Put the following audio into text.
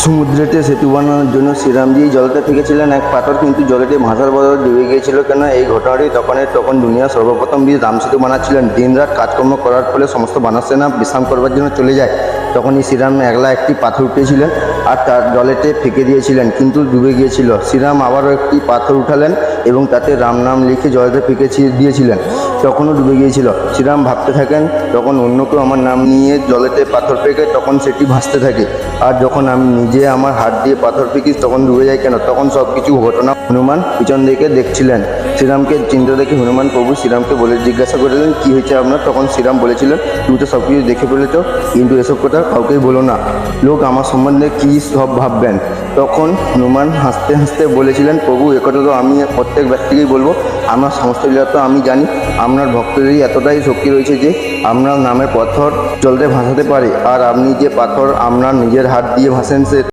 সমুদ্রেতে সেতু বানানোর জন্য শ্রীরামজি জলেতে ফেঁকেছিলেন এক পাথর, কিন্তু জলেতে ভাসার বদলে ডুবে গিয়েছিল কেন? এই ঘটনাটি তখন দুনিয়া সর্বপ্রথম রাম সেতু বানাচ্ছিলেন। দিনরাত কাজকর্ম করার ফলে সমস্ত বানর সেনা বিশ্রাম করবার জন্য চলে যায়। তখনই শ্রীরাম একলা একটি পাথর উঠেছিলেন আর তার জলেতে ফেঁকে দিয়েছিলেন, কিন্তু ডুবে গিয়েছিল। শ্রীরাম আবারও একটি পাথর উঠালেন এবং তাতে রাম নাম লিখে জলেতে ফেঁকে দিয়েছিলেন, তখনও ডুবে গিয়েছিল। শ্রীরাম ভাবতে থাকেন, তখন অন্য কেউ আমার নাম নিয়ে জলেতে পাথর ফেঁকে, তখন সেটি ভাসতে থাকে। আর যখন আমি নিজে আমার হাত দিয়ে পাথর ফেঁকি তখন ডুবে যায় কেন? তখন সব কিছু ঘটনা হনুমান পিছন দিকে দেখছিলেন। শ্রীরামকে চিন্তা দেখে হনুমান প্রভু শ্রীরামকে জিজ্ঞাসা করলেন, কি হয়েছে আপনার? তখন শ্রীরাম বলেছিলেন, তুমি তো সব কিছু দেখে ফেলেছ, কিন্তু এসব কথা কাউকেই বলো না, লোক আমার সম্বন্ধে কী সব ভাববেন। তখন হনুমান হাসতে হাসতে বলেছিলেন, প্রভু একথা তো আমি প্রত্যেক ব্যক্তিকেই বলবো, আমার সমস্ত লীলা তো আমি জানি। আপনার ভক্তদেরই এতটাই শক্তি রয়েছে যে আপনার নামের পাথর জলতে ভাসাতে পারে, আর আপনি যে পাথর আপনার নিজের হাত দিয়ে ভাসেন সে